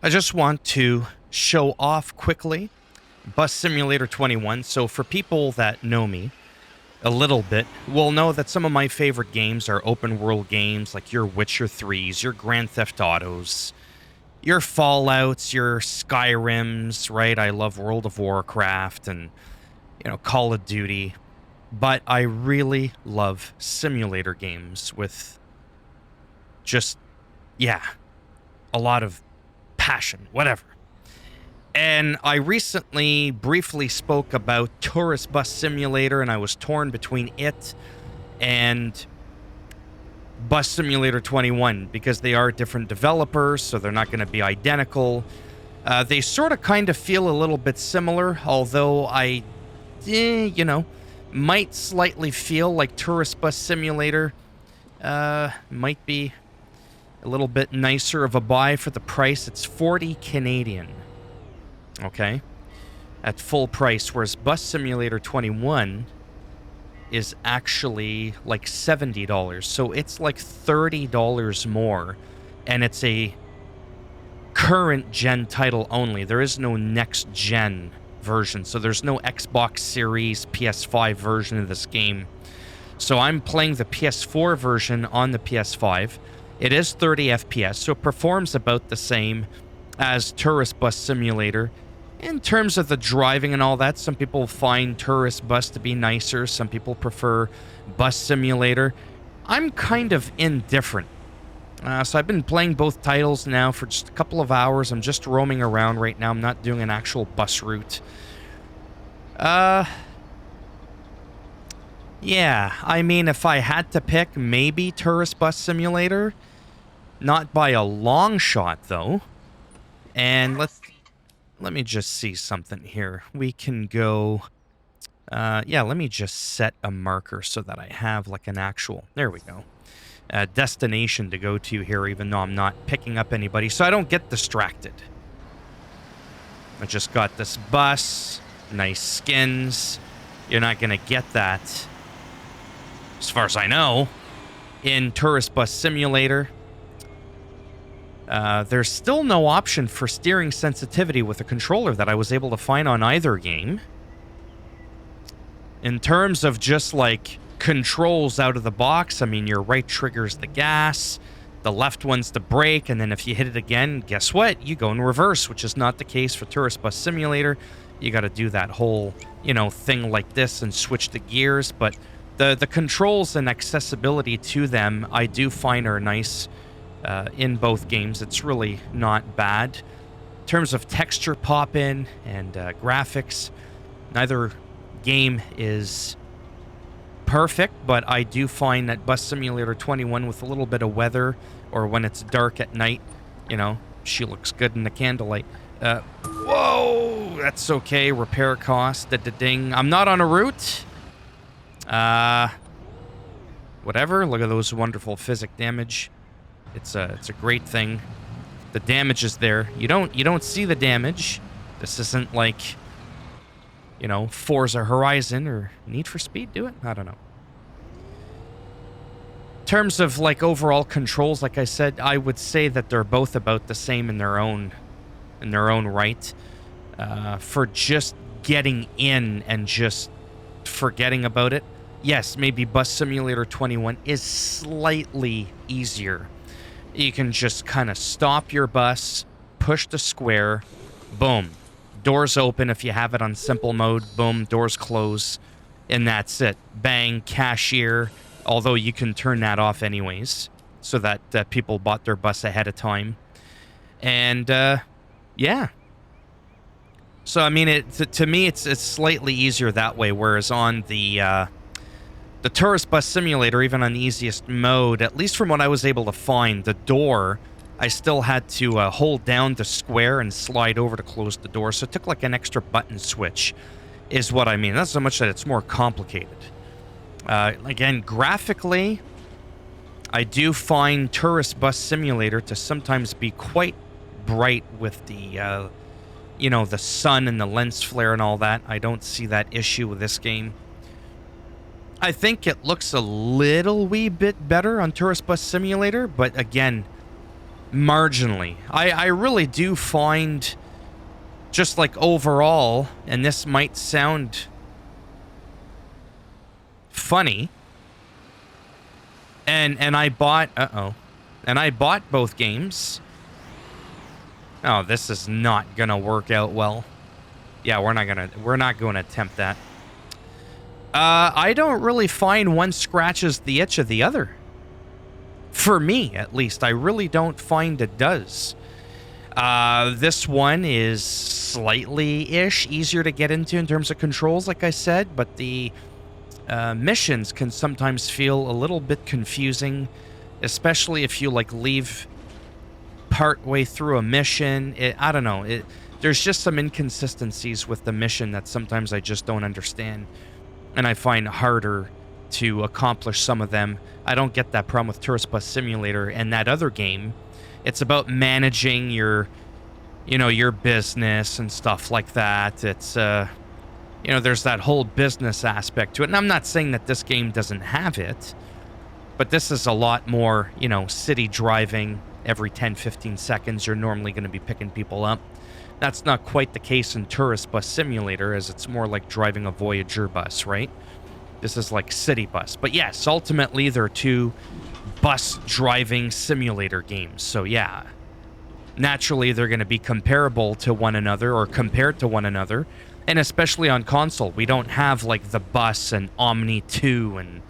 I just want to show off quickly Bus Simulator 21. So, for people that know me a little bit, will know that some of my favorite games are open world games like your Witcher 3s, your Grand Theft Autos, your Fallouts, your Skyrims, right? I love World of Warcraft and, Call of Duty. But I really love simulator games with just, yeah, a lot of passion, whatever. And I recently briefly spoke about Tourist Bus Simulator, and I was torn between it and Bus Simulator 21 because they are different developers, so they're not going to be identical. They sort of kind of feel a little bit similar, although I, might slightly feel like Tourist Bus Simulator might be a little bit nicer of a buy for the price. It's 40 Canadian. Okay? At full price, whereas Bus Simulator 21 is actually like $70. So it's like $30 more. And it's a current gen title only. There is no next gen version. So there's no Xbox Series PS5 version of this game. So I'm playing the PS4 version on the PS5. It is 30 FPS, so it performs about the same as Tourist Bus Simulator. In terms of the driving and all that, some people find Tourist Bus to be nicer. Some people prefer Bus Simulator. I'm kind of indifferent. So I've been playing both titles now for just a couple of hours. I'm just roaming around right now. I'm not doing an actual bus route. Yeah, I mean, if I had to pick, maybe Tourist Bus Simulator. Not by a long shot, though. And let me just see something here. We can go... yeah, let me just set a marker so that I have like an actual... There we go. Destination to go to here, even though I'm not picking up anybody, so I don't get distracted. I just got this bus. Nice skins. You're not going to get that, as far as I know, in Tourist Bus Simulator. There's still no option for steering sensitivity with a controller that I was able to find on either game. In terms of just like controls out of the box, I mean, your right trigger's the gas, the left one's the brake, and then if you hit it again, guess what? You go in reverse, which is not the case for Tourist Bus Simulator. You got to do that whole, thing like this and switch the gears, but the controls and accessibility to them, I do find are nice. In both games, it's really not bad. In terms of texture pop-in and graphics, neither game is perfect, but I do find that Bus Simulator 21 with a little bit of weather, or when it's dark at night, she looks good in the candlelight. Whoa! That's okay. Repair cost. Da-da-ding. I'm not on a route. Whatever. Look at those wonderful physic damage. It's a great thing. The damage is there. You don't see the damage. This isn't like, Forza Horizon or Need for Speed. Do it? I don't know. In terms of like overall controls, like I said, I would say that they're both about the same in their own right. For just getting in and just forgetting about it. Yes, maybe Bus Simulator 21 is slightly easier. You can just kind of stop your bus, push the square, boom. Doors open if you have it on simple mode, boom, doors close, and that's it. Bang, cashier, although you can turn that off anyways, so that people bought their bus ahead of time. And, yeah. So, I mean, to me, it's slightly easier that way, whereas on the Tourist Bus Simulator, even on the easiest mode, at least from what I was able to find, the door, I still had to hold down the square and slide over to close the door. So it took like an extra button switch, is what I mean. Not so much that it's more complicated. Again, graphically, I do find Tourist Bus Simulator to sometimes be quite bright with the, the sun and the lens flare and all that. I don't see that issue with this game. I think it looks a little wee bit better on Tourist Bus Simulator, but again, Marginally. I really do find, just like overall, and this might sound funny, and I bought, and I bought both games. Oh, this is not gonna work out well. Yeah, we're not gonna attempt that. I don't really find one scratches the itch of the other. For me, at least, I really don't find it does. This one is slightly-ish easier to get into in terms of controls, like I said, but the missions can sometimes feel a little bit confusing, especially if you, like, leave part way through a mission. I don't know. There's just some inconsistencies with the mission that sometimes I just don't understand, and I find harder to accomplish some of them. I don't get that problem with Tourist Bus Simulator and that other game. It's about managing your business and stuff like that. It's, there's that whole business aspect to it. And I'm not saying that this game doesn't have it, but this is a lot more, city driving. Every 10, 15 seconds, you're normally going to be picking people up. That's not quite the case in Tourist Bus Simulator, as it's more like driving a Voyager bus, right? This is like City Bus. But yes, ultimately, they're two bus driving simulator games. So yeah, naturally, they're going to be comparable to one another, or compared to one another. And especially on console, we don't have like the Bus and Omni 2 and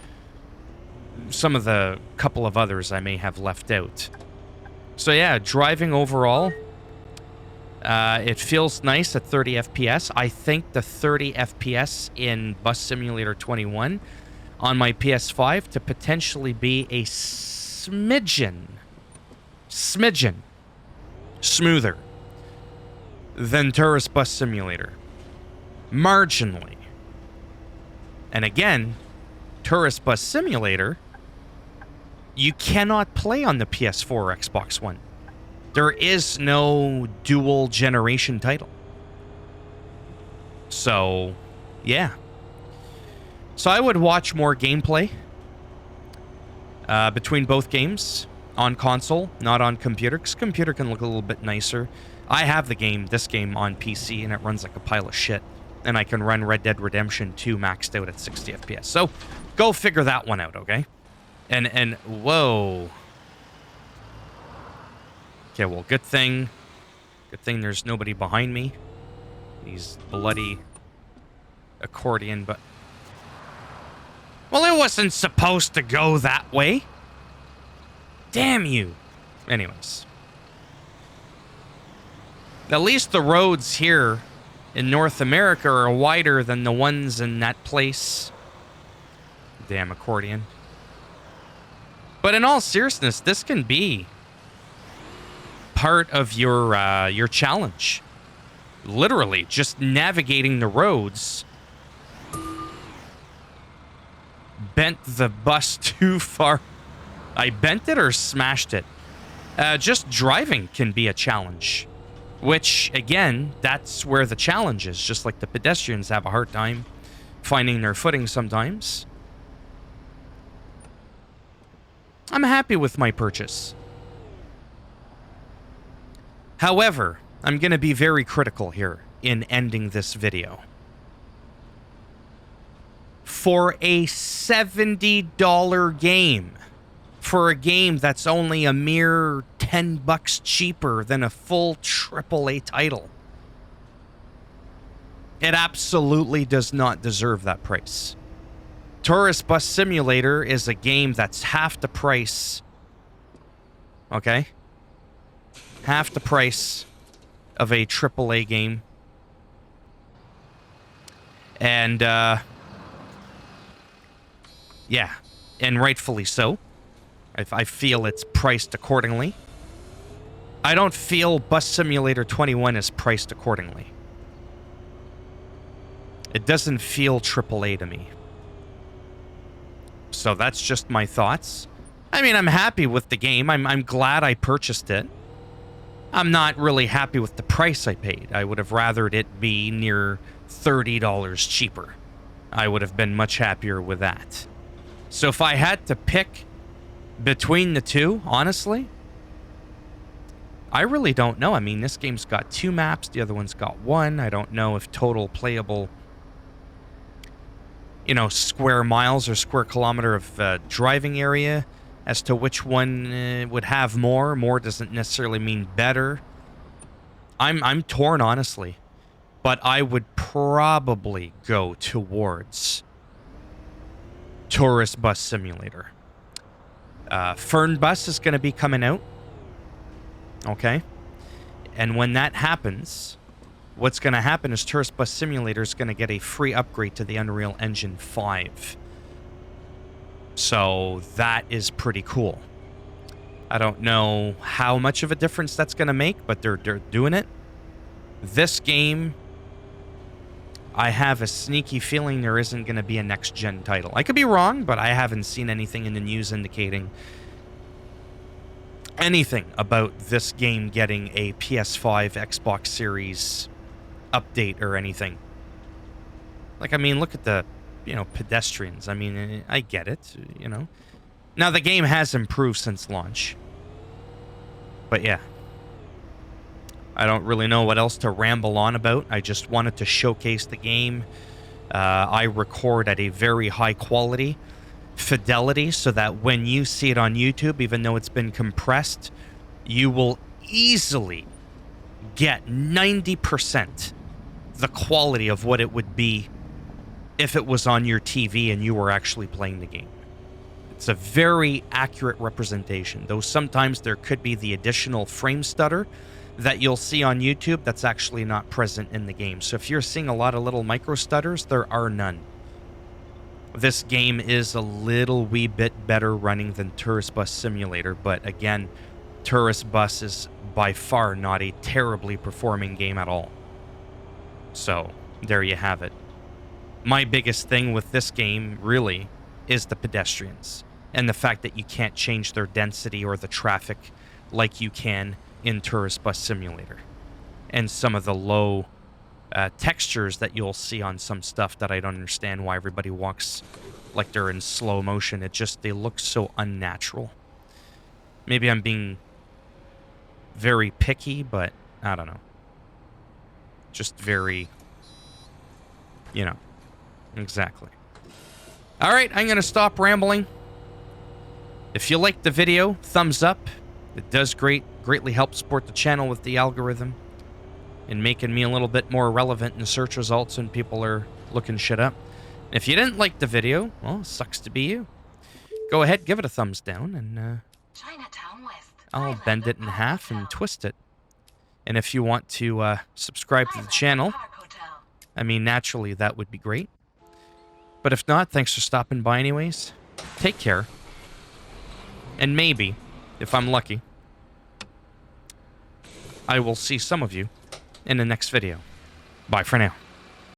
some of the couple of others I may have left out. So yeah, driving overall, it feels nice at 30 FPS. I think the 30 FPS in Bus Simulator 21 on my PS5 to potentially be a smidgen smoother than Tourist Bus Simulator. Marginally. And again, Tourist Bus Simulator, you cannot play on the PS4 or Xbox One. There is no dual generation title. So, yeah. So I would watch more gameplay between both games on console, not on computer, because computer can look a little bit nicer. I have this game on PC, and it runs like a pile of shit. And I can run Red Dead Redemption 2 maxed out at 60 FPS. So, go figure that one out, okay? And whoa. Okay, well, good thing there's nobody behind me. These bloody accordion, but... Well, it wasn't supposed to go that way. Damn you. Anyways. At least the roads here in North America are wider than the ones in that place. Damn accordion. But in all seriousness, this can be part of your challenge. Literally, just navigating the roads. Bent the bus too far. I bent it or smashed it? Just driving can be a challenge. Which, again, that's where the challenge is. Just like the pedestrians have a hard time finding their footing sometimes. I'm happy with my purchase. However, I'm going to be very critical here in ending this video. For a $70 game, for a game that's only a mere $10 cheaper than a full AAA title, it absolutely does not deserve that price. Tourist Bus Simulator is a game that's half the price. Okay? Half the price of a AAA game. And, yeah. And rightfully so. I feel it's priced accordingly. I don't feel Bus Simulator 21 is priced accordingly. It doesn't feel AAA to me. So that's just my thoughts. I mean, I'm happy with the game. I'm glad I purchased it. I'm not really happy with the price I paid. I would have rathered it be near $30 cheaper. I would have been much happier with that. So if I had to pick between the two, honestly, I really don't know. I mean, this game's got 2 maps. The other one's got 1. I don't know if total playable, square miles or square kilometer of driving area as to which one would have more. More doesn't necessarily mean better. I'm torn, honestly. But I would probably go towards Tourist Bus Simulator. Fernbus is going to be coming out. Okay? And when that happens, what's going to happen is Tourist Bus Simulator is going to get a free upgrade to the Unreal Engine 5. So that is pretty cool. I don't know how much of a difference that's going to make, but they're doing it. This game, I have a sneaky feeling there isn't going to be a next-gen title. I could be wrong, but I haven't seen anything in the news indicating anything about this game getting a PS5, Xbox Series update or anything. Like, I mean, look at the, pedestrians. I mean, I get it, Now, the game has improved since launch. But yeah. I don't really know what else to ramble on about. I just wanted to showcase the game. I record at a very high quality fidelity so that when you see it on YouTube, even though it's been compressed, you will easily get 90% the quality of what it would be if it was on your TV and you were actually playing the game. It's a very accurate representation, though sometimes there could be the additional frame stutter that you'll see on YouTube that's actually not present in the game. So if you're seeing a lot of little micro stutters, there are none. This game is a little wee bit better running than Tourist Bus Simulator, but again, Tourist Bus is by far not a terribly performing game at all. So, there you have it. My biggest thing with this game, really, is the pedestrians, and the fact that you can't change their density or the traffic like you can in Tourist Bus Simulator, and some of the low textures that you'll see on some stuff that I don't understand why everybody walks like they're in slow motion. They look so unnatural. Maybe I'm being very picky, but I don't know. Just very, exactly. All right, I'm going to stop rambling. If you liked the video, thumbs up. It does greatly help support the channel with the algorithm and making me a little bit more relevant in search results when people are looking shit up. And if you didn't like the video, well, sucks to be you. Go ahead, give it a thumbs down, and Chinatown West. I'll bend it in half and twist it. And if you want to subscribe to the channel, I mean, naturally, that would be great. But if not, thanks for stopping by anyways. Take care. And maybe, if I'm lucky, I will see some of you in the next video. Bye for now.